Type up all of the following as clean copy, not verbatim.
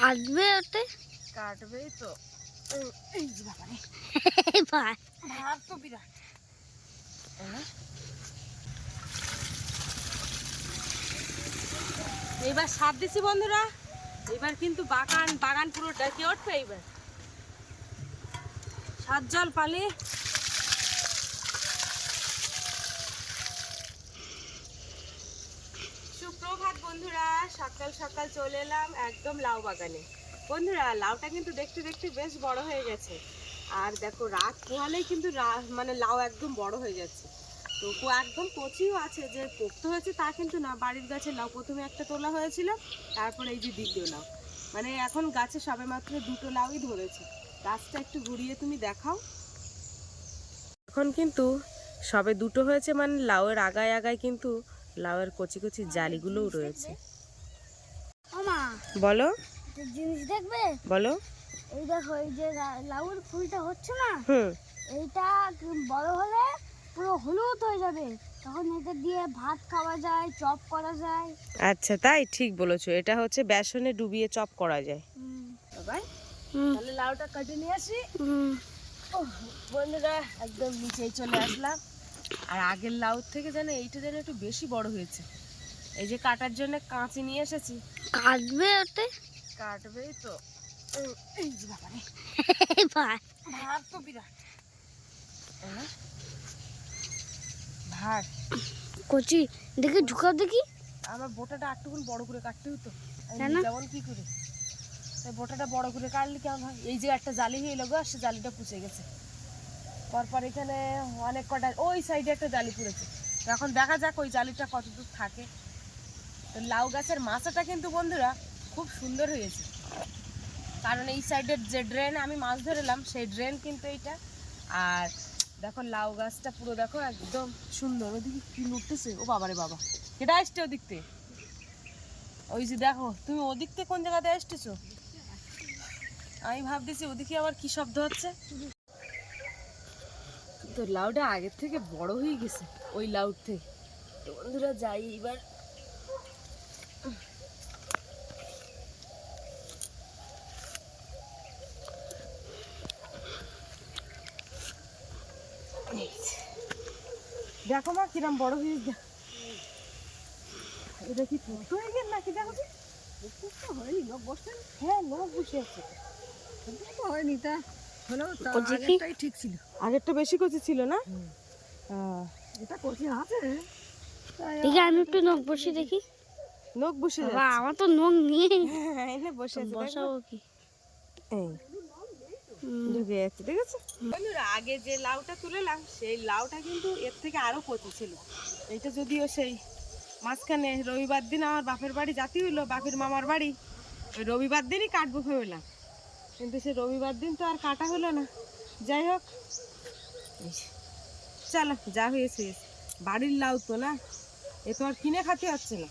কাটবে ওতে? কাটবেই তো। এই যে বাবা রে, ভাত তো বিরাট। এইবার সার দিছি বন্ধুরা, এবার কিন্তু বাগান পুরো ডেকে উঠবে। এইবার সার জল পালি। সুপ্রভাত বন্ধুরা, সকাল সকাল চলে এলাম একদম লাউ বাগানে। বন্ধুরা লাউটা কিন্তু দেখতে দেখতে বেশ বড় হয়ে গেছে। আর দেখো রাত পোহালেই কিন্তু মানে লাউ একদম বড় হয়ে যাচ্ছে। তো একদম কচিও আছে, যে পোক্ত হয়েছে তা কিন্তু না। বাড়ির গাছে লাউ প্রথমে একটা তোলা হয়েছিল, তারপরে এই যে দ্বিতীয় লাউ। মানে এখন গাছে সবে মাত্র দুটো লাউই ধরেছে। গাছটা একটু ঘুরিয়ে তুমি দেখাও। এখন কিন্তু সবে দুটো হয়েছে, মানে লাউয়ের আগায় আগায় কিন্তু লাউয়ের কচি কচি জালিগুলোও রয়েছে। বলো জিনিস দেখবে, বলো। এই দেখো, এই যে লাউর ফুলটা হচ্ছে না, হুম, এইটা বড় হলে পুরো হলুদ হয়ে যাবে, তখন এটা দিয়ে ভাত খাওয়া যায়, চপ করা যায়। আচ্ছা, তাই ঠিক বলেছো। এটা হচ্ছে বেসনে ডুবিয়ে চপ করা যায়। বাবাই, তাহলে লাউটা কেটে নিয়ে আসি। বন্ধুরা একদম নিচেই চলে আসলাম। আর আগের লাউ থেকে যেন এইটা যেন একটু বেশি বড় হয়েছে। এই যে কাটার জন্য কাঁচি নিয়ে এসেছি। কাটবে ওতে? কাটবেই তো। এই যে বাবা রে, ভাত তো বিরাট। ভাত কচি দেখে ঝুঁকাও দেখি। আমার বোটাটা একটুকুন বড় করে কাটতে হতো, কেন? যেমন কি করে বোটাটা বড় করে কাটলে কেমন হয়। এই যে একটা জালি হয়ে গো, সে জালিটা পুষে গেছে। পরপর এখানে অনেক কটা, ওই সাইডে একটা জালি পুড়েছে। এখন দেখা যাক ওই জালিটা কতদূর থাকে। তো লাউ গাছের মাচাটা কিন্তু বন্ধুরা খুব সুন্দর হয়েছে, কারণ এই সাইডের যে ড্রেন আমি মাছ ধরেলাম সেই ড্রেন কিন্তু এইটা। আর দেখো লাউ গাছটা পুরো দেখো একদম সুন্দর। ওদিকে কি লুটতেছে, ও বাবারে বাবা, কেটে আসছে ওদিক থেকে। ওই যে দেখো, তুমি ওদিক থেকে কোন জায়গাতে আসতেছো? আমি ভাবতেছি ওদিকে আবার কি শব্দ হচ্ছে। তো লাউটা আগের থেকে বড় হয়ে গেছে ওই লাউ থেকে। তো বন্ধুরা যাই এবার। দেখো মা কিরম বড় হয়ে গেছে। এটা কি পোক্ত হয়ে গেল নাকি? দেখো পোক্ত হয়নি, লোক বসে। হ্যাঁ, লোক বসে আছে, পোক্ত হয়নি। তা হলেও আগেরটাই ঠিক ছিল, আগেরটা বেশি কচি ছিল না? এটা কচি আছে। দেখি আমি একটু নখ বসে দেখি। নখ বসে যাচ্ছে। আমার তো নখ নিয়ে এনে বসে আছে, বসাবো কি? এই ঢুকে যাচ্ছে, ঠিক আছে বন্ধুরা। আগে যে লাউটা তুলেলাম সেই লাউটা কিন্তু এর থেকে আরো কচি ছিল। এইটা যদিও সেই মাঝখানে রবিবার দিন আমার বাপের বাড়ি জাতি হইলো, বাপের মামার বাড়ি। ওই রবিবার দিনই কাটবো ভেবেলাম, কিন্তু সে রবিবার দিন তো আর কাটা হলো না। যাই হোক, চলো যা হয়েছে। বাড়ির লাউ তো না, এ তো আর কিনে খাতে হচ্ছে না।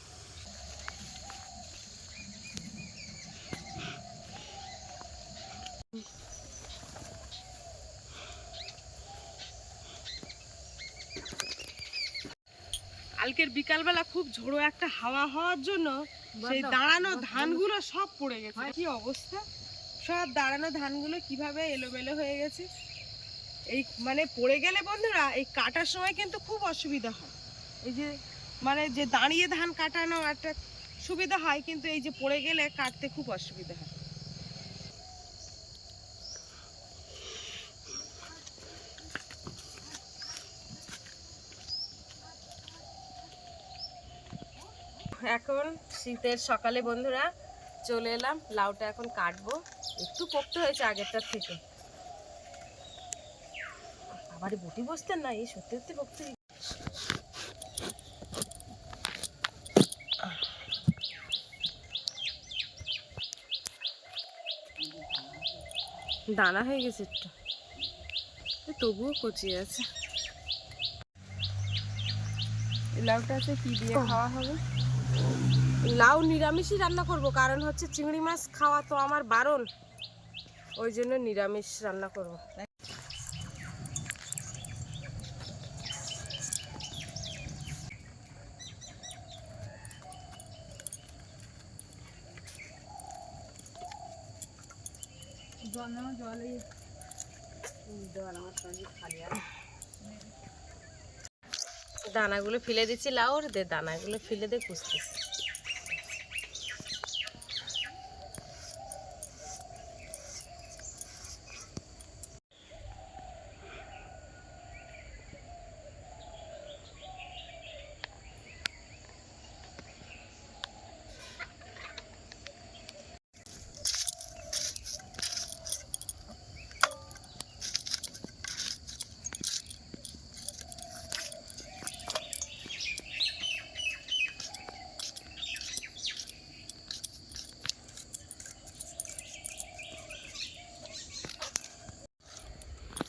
কালকের বিকালবেলা খুব ঝোড়ো একটা হাওয়া হওয়ার জন্য সেই দাঁড়ানো ধানগুলো সব পড়ে গেছে। কি অবস্থা, সব দাঁড়ানো ধানগুলো কিভাবে এলোমেলো হয়ে গেছে। এই মানে পড়ে গেলে বন্ধুরা এই কাটার সময় কিন্তু খুব অসুবিধা হয়। এই যে মানে যে দাঁড়িয়ে ধান কাটানো একটা সুবিধা হয়, কিন্তু এই যে পড়ে গেলে কাটতে খুব অসুবিধা হয়। এখন শীতের সকালে বন্ধুরা চলে এলাম, লাউটা এখন কাটবো। একটু পোক্ত হয়েছে আগেরটার থেকে। আবারই বটি বসতেন না, এই সত্যি সত্যি পোক্ত। দানা হয়ে গেছে একটু, তবুও কচি আছে। লাউটা আছে কি দিয়ে খাওয়া হবে? লাউ নিরামিষই রান্না করব, কারণ হচ্ছে চিংড়ি মাছ খাওয়া তো আমার বারণ, ওই জন্য নিরামিষ রান্না করব। দানাগুলো ফেলে দিচ্ছি লাউর, দে দানাগুলো ফেলে দিয়ে কুচতেছি।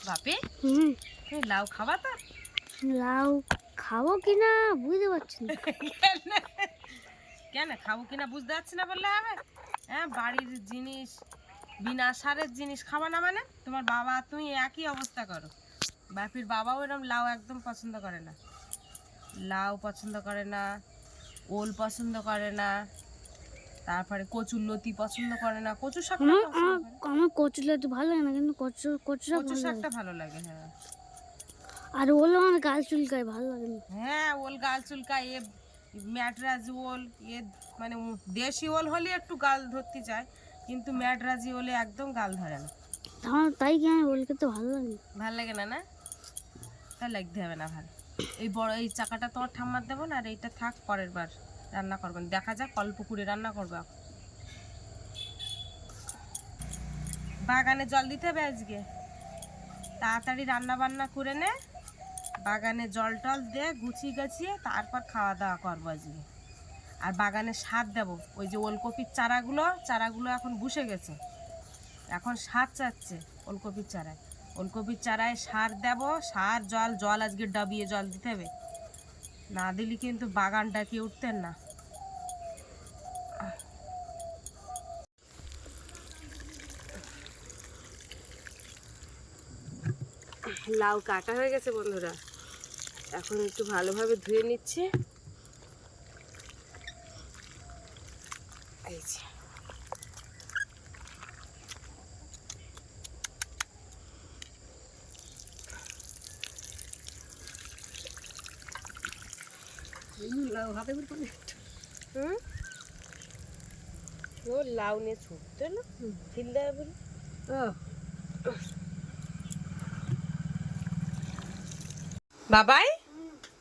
বাপি তুমি লাউ খাবা তো? লাউ খাবো কিনা বুঝতে পারছি না। কেন খাবো কিনা বুঝতে পারছি না বললে হবে? হ্যাঁ, বাড়ির জিনিস, বিনা সারের জিনিস খাবা না মানে? তোমার বাবা তুমি একই অবস্থা করো। বাপির বাবাও এরকম লাউ একদম পছন্দ করে না, লাউ পছন্দ করে না, ওল পছন্দ করে না, তারপরে কচুর লতি পছন্দ করে না, কচু শাক আমার কচু লতি ভালো লাগে না, কিন্তু কচু শাকটা ভালো লাগে। হ্যাঁ, আর ওল আমার গাল চুলকায়, ভালো লাগে না। হ্যাঁ, ওল গাল চুলকায়। এ ম্যাডরাজি ওল, এ মানে দেশি ওল হলে একটু গাল ধরতে চায়, কিন্তু ম্যাডরাজি ওলে একদম গাল ধরে না। তাই কি আমি ওল খেতে ভালো লাগে? ভাল লাগে না? না, তাই লাগতে হবে না ভালো। এই বড় এই চাকাটা তোমার ঠাম্মার দেবো না, আর এইটা থাক, পরের বার রান্না করবেন, দেখা যাক। অল্প করে রান্না করবো। বাগানে জল দিতে হবে আজকে, তাড়াতাড়ি রান্না বান্না করে নে, বাগানে জল টল দিয়ে গুছিয়ে গাছিয়ে তারপর খাওয়া দাওয়া করবো আজকে। আর বাগানে সার দেবো, ওই যে ওলকপির চারাগুলো এখন বসে গেছে, এখন সার চাচ্ছে ওলকপির চারায়। ওলকপির চারায় সার দেবো, সার জল আজকে ডাবিয়ে জল দিতে হবে, না দিলে কিন্তু বাগানটা কি উঠতেন না। লাউ কাটা হয়ে গেছে বন্ধুরা, এখন একটু ভালোভাবে ধুয়ে নিচ্ছি। এই যে লাউ হাতে ও লাউ নিয়ে ছুটতে না ফিল দেয় বলে। বাবাই,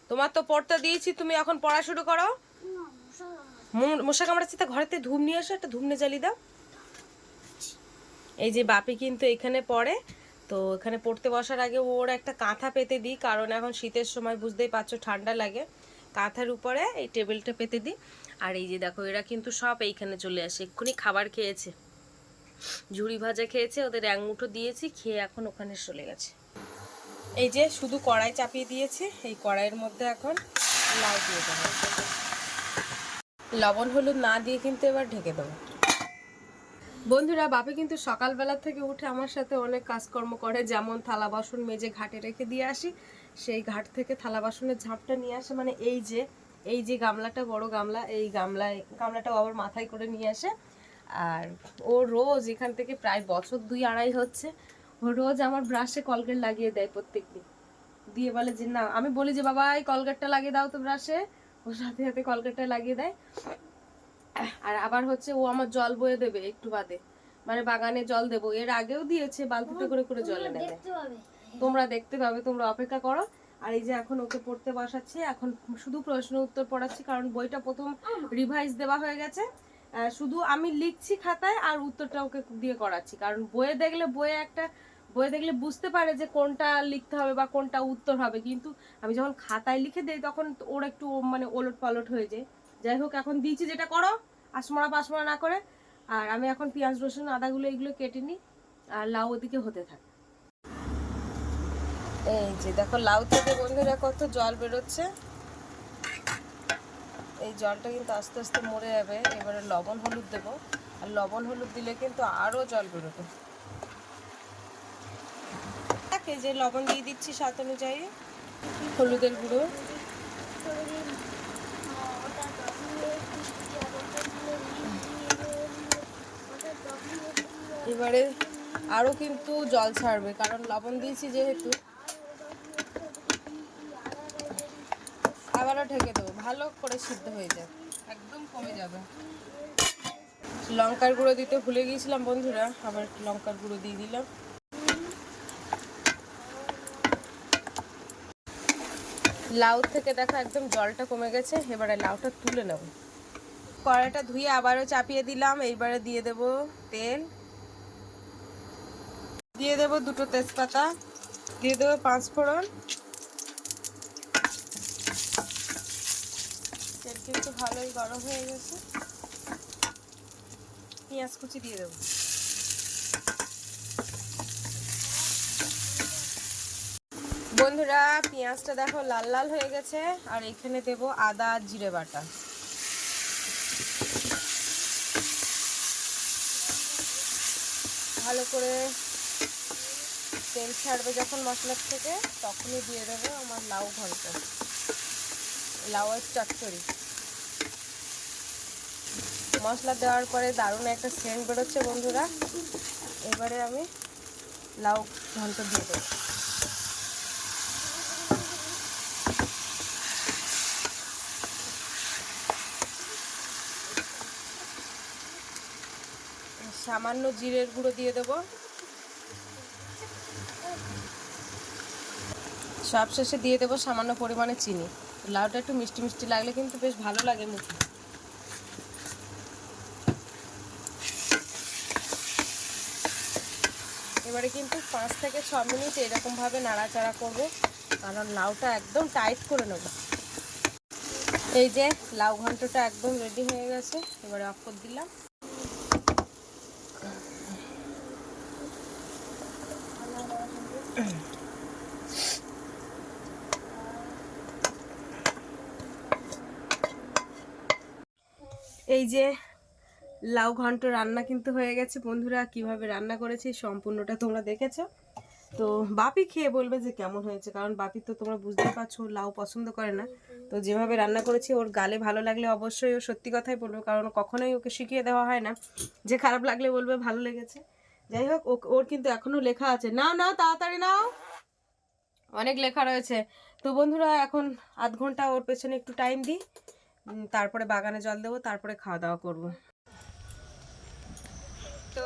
তোমার তো পড়তে দিয়েছি, তুমি এখন পড়া শুরু করো। মশা কামড়াচ্ছে, তা ঘরেতে ধূপ নিয়ে আসো, একটা ধূপ নিয়ে জ্বালিয়ে দাও। এই যে বাপি কিন্তু এখানে পড়ে, তো এখানে পড়তে বসার আগে ওর একটা কাঁথা পেতে দিই, কারণ এখন শীতের সময় বুঝতেই পারছো ঠান্ডা লাগে। কাঁথার উপরে এই টেবিলটা পেতে দিই। আর এই যে দেখো, এরা কিন্তু সব এইখানে চলে আসে, এক্ষুনি খাবার খেয়েছে, ঝুড়ি ভাজা খেয়েছে, ওদের এক মুঠো দিয়েছি, খেয়ে এখন ওখানে চলে গেছে। এই যে শুধু কড়াই চাপিয়ে দিয়েছি, এই কড়াইয়ের মধ্যে এখন লাউ দিয়ে দেবো, লবণ হলুদ না দিয়ে কিন্তু এবার ঢেকে দেবো। বন্ধুরা, বাপি কিন্তু সকালবেলা থেকে উঠে আমার সাথে অনেক কাজকর্ম করে, যেমন থালা বাসন মেজে ঘাটে রেখে দিয়ে আসি, সেই ঘাট থেকে থালা বাসনের ঝাঁপটা নিয়ে আসে, মানে এই যে গামলাটা, বড় গামলা, এই গামলাটা আবার মাথায় করে নিয়ে আসে। আর ও রোজ এখান থেকে প্রায় বছর 2-2.5 হচ্ছে, ও রোজ আমার ব্রাশে কলগেট লাগিয়ে দেয় প্রত্যেকদিন, দিয়ে বলে যে না, আমি বলি যে বাবা এই কলগেটটা লাগিয়ে দাও তো ব্রাশে, ওর সাথে সাথে কলগেটটা লাগিয়ে দেয়। আর আবার হচ্ছে ও আমার জল বয়ে দেবে একটু বাদে, মানে বাগানে জল দেবো, এর আগেও দিয়েছে, বালতিতে করে করে জল এনে দেয়। তোমরা দেখতে পাবে, তোমরা অপেক্ষা করো। আর এই যে এখন ওকে পড়তে বসাচ্ছি, এখন শুধু প্রশ্ন উত্তর পড়াচ্ছি, কারণ বইটা প্রথম রিভাইজ দেওয়া হয়ে গেছে, শুধু আমি লিখছি খাতায় আর উত্তরটা ওকে দিয়ে করাচ্ছি, কারণ বইয়ে দেখলে বুঝতে পারে যে কোনটা লিখতে হবে বা কোনটা উত্তর হবে, কিন্তু আমি যখন খাতায় লিখে দেই তখন ওর একটু মানে ওলট পালট হয়ে যায়। যাই হোক, এখন দিয়েছি, যেটা করো আসমড়া পাসমড়া না করে। আর আমি এখন পেঁয়াজ রসুন আদাগুলো এগুলো কেটে নিই, আর লাউ ওদিকে হতে থাকে। এই যে দেখো, লাউ থেকে বন্ধুরা কত জল বেরোচ্ছে, এই জলটা কিন্তু আস্তে আস্তে মরে যাবে। এবারে লবণ হলুদ দেবো, আর লবণ হলুদ দিলে কিন্তু আরো জল বেরোবে। এই যে লবণ দিয়ে দিচ্ছি স্বাদ অনুযায়ী, হলুদের গুঁড়ো, এবারে আরও কিন্তু জল ছাড়বে, কারণ লবণ দিয়েছি যেহেতু। আবারও ঢেকে দেবো, ভালো করে সিদ্ধ হয়ে যাবে, একদম কমে যাবে। লঙ্কার গুঁড়ো দিতে ভুলে গিয়েছিলাম বন্ধুরা, আবার লঙ্কার গুঁড়ো দিয়ে দিলাম। লাউ থেকে দেখো একদম জলটা কমে গেছে, এবারে লাউটা তুলে নেব। কড়াইটা ধুয়ে আবারও চাপিয়ে দিলাম। এইবারে দিয়ে দেব তেল, দিয়ে দেব 2টো তেজপাতা, দিয়ে দেবো 5 ফোড়ন। তেল কিন্তু ভালোই গরম হয়ে গেছে, পেঁয়াজ কুচি দিয়ে দেবো। বন্ধুরা পেঁয়াজটা দেখো লাল লাল হয়ে গেছে, আর এখানে দেব আদা জিরে বাটা। ভালো করে তেল ছাড়বে যখন মশলার থেকে, তখনই দিয়ে দেবো আমার লাউ ঘন্ট, লাউয়ের চচ্চড়ি। মশলা দেওয়ার পরে দারুণ একটা সেন্ট বেরোচ্ছে বন্ধুরা। এবারে আমি লাউ ঘন্ট দিয়ে দেবো। সামান্য জিরের গুঁড়ো দিয়ে দেবো। সবশেষে দিয়ে দেবো সামান্য পরিমাণে চিনি। লাউটা একটু মিষ্টি মিষ্টি লাগলে কিন্তু বেশ ভালো লাগে মুখে। এবারে কিন্তু 5 থেকে 6 মিনিট এরকমভাবে নাড়াচাড়া করব, কারণ লাউটা একদম টাইট করে নেব। এই যে লাউ ঘন্টটা একদম রেডি হয়ে গেছে, এবারে অফ করে দিলাম। এই যে লাউ ঘন্ট রান্না কিন্তু হয়ে গেছে বন্ধুরা। কিভাবে রান্না করেছি সম্পূর্ণটা তোমরা দেখেছো তো। বাপি খেয়ে বলবে যে কেমন হয়েছে, কারণ বাপি তো তোমরা বুঝতেই পারছো লাউ পছন্দ করে না। তো যেভাবে রান্না করেছি ওর গালে ভালো লাগলে অবশ্যই ও সত্যি কথাই বলবে, কারণ কখনোই ওকে শিখিয়ে দেওয়া হয় না যে খারাপ লাগলে বলবে ভালো লেগেছে। যাই হোক, ওর কিন্তু এখনো লেখা আছে, নাও নাও তাড়াতাড়ি নাও, অনেক লেখা রয়েছে। তো বন্ধুরা এখন আধ ঘন্টা ওর পেছনে একটু টাইম দিই, তারপরে বাগানে জল দেবো, তারপরে খাওয়া দাওয়া করবো। তো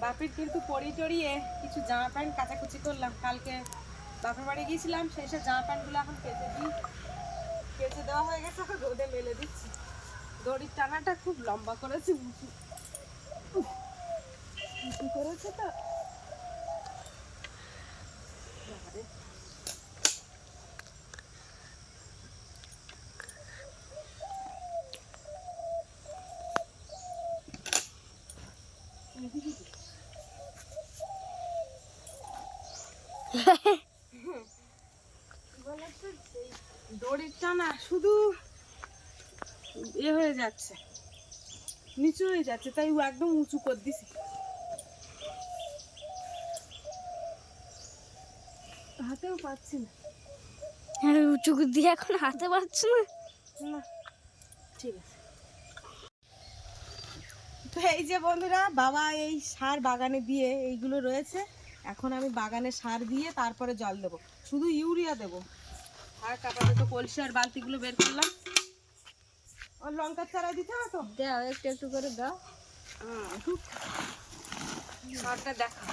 বাপির কিন্তু পরি টরিয়ে কিছু জামা প্যান্ট কাচাকুচি করলাম। কালকে বাপের বাড়ি গিয়েছিলাম, সেই সব জামা প্যান্টগুলো এখন কেচে দেওয়া হয়ে গেছে, এখন রোদে মেলে দিচ্ছি। দড়ির টানাটা খুব লম্বা করেছে, উঁচু করেছে তো। দড়ির টানা শুধু হয়ে যাচ্ছে, নিচু হয়ে যাচ্ছে, তাই একদম উঁচু করে দিছি। হাতেও পাচ্ছি না, উঁচু দিয়ে এখন হাতে পারছি না। না ঠিক আছে। তো এই যে বন্ধুরা, বাবা এই সার বাগানে দিয়ে এইগুলো রয়েছে, এখন আমি বাগানে সার দিয়ে তারপরে জল দেবো, শুধু ইউরিয়া দেবো। আর আপাতত কলসি আর বালতিগুলো বের করলাম। ওর লঙ্কার চারা দিতে হবে তো, দাও একটু একটু করে দাও। সারটা দেখা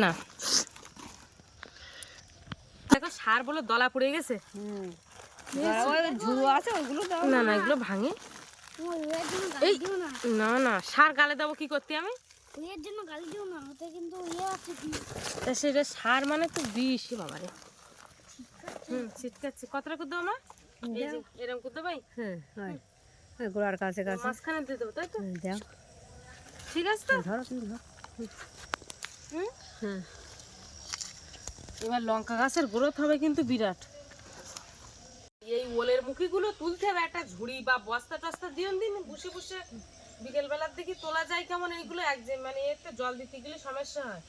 না, দেখো সার বলে দলা পড়ে গেছে। ঝুড়ো আছে ওইগুলো দাও। না না, এগুলো ভাঙে। এই না না, সার গালে দেবো কি করতে আমি? এর জন্য গালি দিও না, ওতে কিন্তু আছে কি। তা সেটা সার মানে তো বিষ বাবারে। ছিটকাচ্ছে। কতটা করে দেবো মা? এই যে এরকম করে দেবো। হ্যাঁ গোড়ার কাছে কাছে মাঝখানে দিয়ে দেবো, তাই তো? দাও। ঠিক আছে তো? ধরো তুমি ধরো। এবার লঙ্কা গাছের গ্রোথ হবে কিন্তু বিরাট। এই ওলের মুখিগুলো তুলতে হবে একটা ঝুড়ি বা বস্তা টস্তা দিন বসে বসে বিকেল বেলার দিকে তোলা যায় কেমন। এইগুলো মানে এতে জল দিতে গেলে সমস্যা হয়,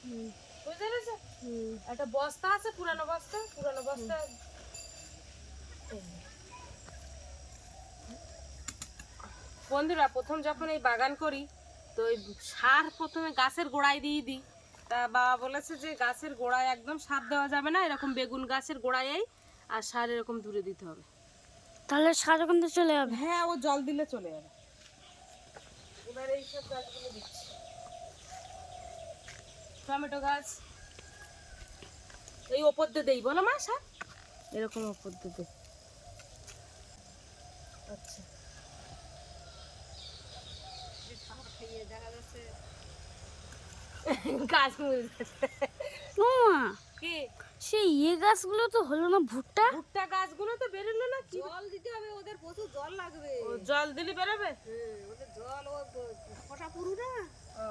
বুঝতে পেরেছো? একটা বস্তা আছে, পুরানো বস্তা বন্ধুরা প্রথম যখন এই বাগান করি তো ওই সার প্রথমে গাছের গোড়ায় দিয়ে দিই। তা বাবা বলেছে যে গাছের গোড়ায় একদম সার দেওয়া যাবে না, এরকম বেগুন গাছের গোড়ায় আর সার এরকম দূরে দিতে হবে। তাহলে সার ওখান থেকে চলে যাবে? হ্যাঁ, ও জল দিলে চলে যাবে। এবার এইসব গাছগুলো দিচ্ছি। টমেটো গাছ এই ওপর দিয়ে দেই, বলো মা, সার এরকম ওপর দিয়ে দেই। আচ্ছা, গাছ মরে যাচ্ছে। ও মা, কি সেই গাছগুলো তো হলো না, ভুট্টা ভুট্টা গাছগুলো তো বেরোলো না। কি জল দিতে হবে, ওদের প্রচুর জল লাগবে। ও জল দিলে বেরোবে? ওদের জল ও ফটা পুরু না। ও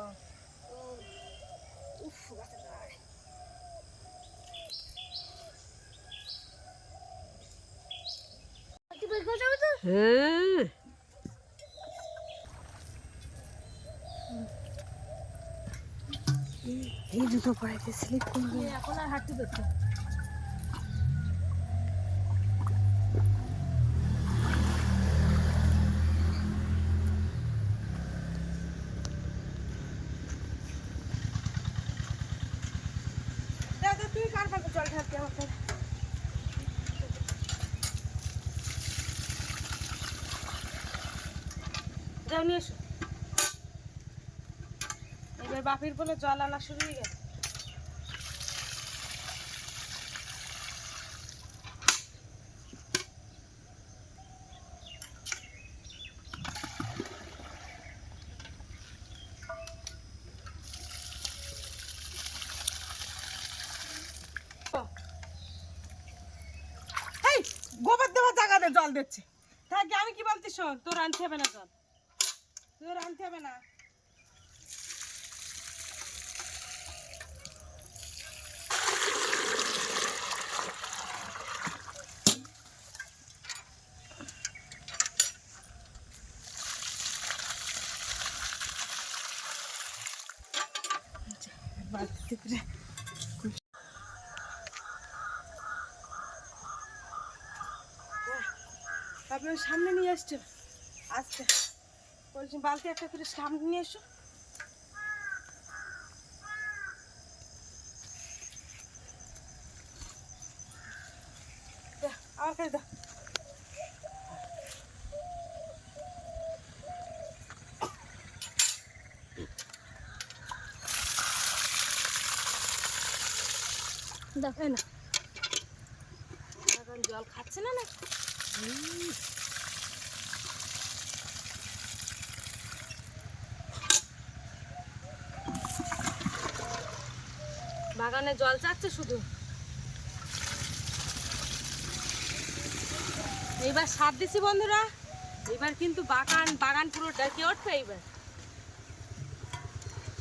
ও উফ, গাছের গায়ে। হ্যাঁ, এই জুতো পড়াইতে স্লিপ করবে। এখন আর হাঁটতে দেখতে। তুই কার পাশে জল ঢালতে আমাকে? যাও নিয়ে এসো। এবার বাপির বলে জল আনা শুরু হয়ে গেছে। এই গোবর দেওয়া জায়গাতে জল দিচ্ছে। তাকে আমি কি বলছি শোন, তোর আনতে হবে না জল, তোর আনতে হবে না। আপনি ওই সামনে নিয়ে আসছেন, আচ্ছা বলছি বালতি একটা করে সামনে নিয়ে এসো। আমার কাছে দাও। এই না, এখন জল খাচ্ছে না না। বাগানে জল চাচ্ছে শুধু। এইবার সার দিছি বন্ধুরা, এবার কিন্তু বাগান বাগান পুরো ডেকে উঠবে। এইবার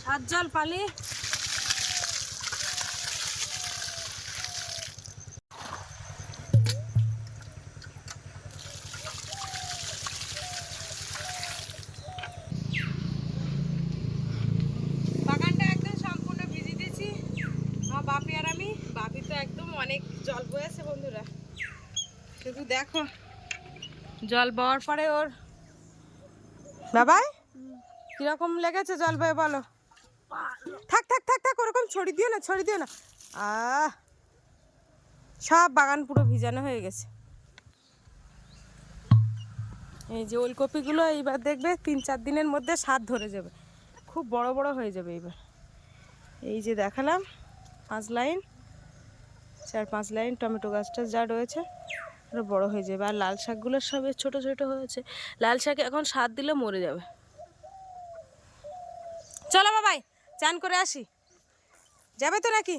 সার জল পালে বাগানটা একদম সম্পূর্ণ ভিজে দিয়েছি আমার বাপি আর আমি। বাপি তো একদম অনেক জল বয়েছে বন্ধুরা, শুধু দেখো জল বওয়ার পরে ওর বাবাই কিরকম লেগেছে জল বয়ে বলো। থাক থাক থাক থাক, ওরকম ছড়িয়ে দিও না, ছড়িয়ে দিও না। সব বাগান পুরো ভিজানো হয়ে গেছে। এই যে ওলকপিগুলো এইবার দেখবে 3-4 দিনের মধ্যে স্বাদ ধরে যাবে, খুব বড় বড় হয়ে যাবে এইবার। এই যে দেখালাম 5 লাইন 4-5 লাইন টমেটো গাছটা যা রয়েছে আরো বড় হয়ে যাবে। আর লাল শাকগুলো সব ছোট ছোট হয়েছে, লাল শাকে এখন স্বাদ দিলে মরে যাবে। চলো বাবাই চান করে আসি, যাবে তো নাকি?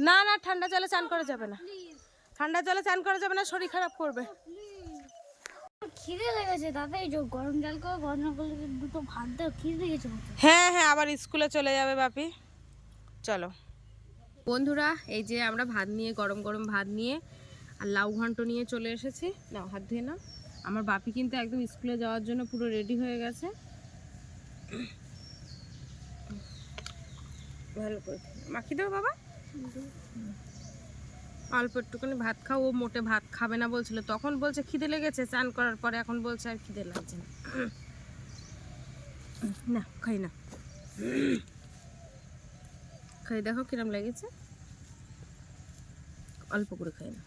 না না, ঠান্ডা জলে চান করা যাবে না, ঠান্ডা জলে চান করা যাবে না, শরীর খারাপ করবে। খিদে লেগেছে দাদা, এই যে গরম জল করে গরম জল করে দুটো ভাত দাও, খিদে লেগেছে। হ্যাঁ হ্যাঁ, আবার স্কুলে চলে যাবে বাপি। চলো বন্ধুরা, এই যে আমরা ভাত নিয়ে গরম গরম ভাত নিয়ে আর লাউ ঘন্ট নিয়ে চলে এসেছি। নাও হাত ধুয়ে নাও। আমার বাপি কিন্তু একদম স্কুলে যাওয়ার জন্য পুরো রেডি হয়ে গেছে। ভালো করে মাখিয়ে দেবো বাবা। অল্প একটুখানি ভাত খাও, ও মোটে ভাত খাবে না বলছিল, তখন বলছে খিদে লেগেছে চান করার পরে, এখন বলছে আর খিদে লাগছে না। না খাই না, খাই দেখো কিরম লেগেছে, অল্প করে খাই না।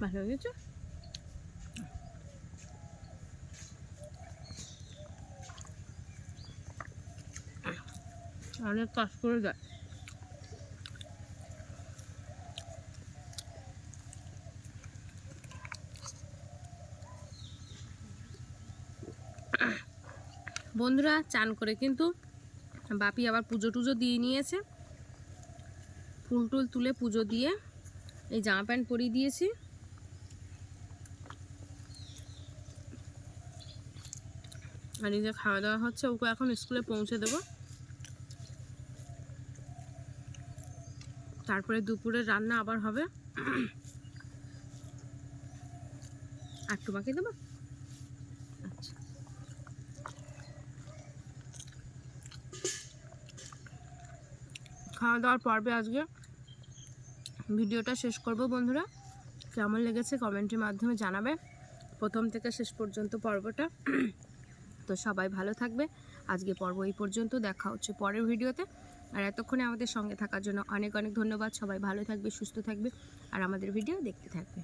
ভালো লেগেছে। অনেক কাজ করে যায়। বন্ধুরা চান করে কিন্তু বাপি আবার পুজো টুজো দিয়ে নিয়েছে, ফুল টুল তুলে পুজো দিয়ে এই জামা প্যান্ট পরিয়ে দিয়েছি। আর এই যে খাওয়া দাওয়া হচ্ছে, ওকে এখন স্কুলে পৌঁছে দেবো, তারপরে দুপুরের রান্না আবার হবে। আর একটু বাকি দেবো। আচ্ছা, খাওয়া দাওয়ার পর্বে আজকে ভিডিওটা শেষ করব। বন্ধুরা কেমন লেগেছে কমেন্টের মাধ্যমে জানাবে, প্রথম থেকে শেষ পর্যন্ত পর্বটা। তো সবাই ভালো থাকবে, আজকে পর্ব এই পর্যন্ত, দেখা হচ্ছে পরের ভিডিওতে। আর এতক্ষণে আমাদের সঙ্গে থাকার জন্য অনেক অনেক ধন্যবাদ। সবাই ভালো থাকবে, সুস্থ থাকবে, আর আমাদের ভিডিও দেখতে থাকবে।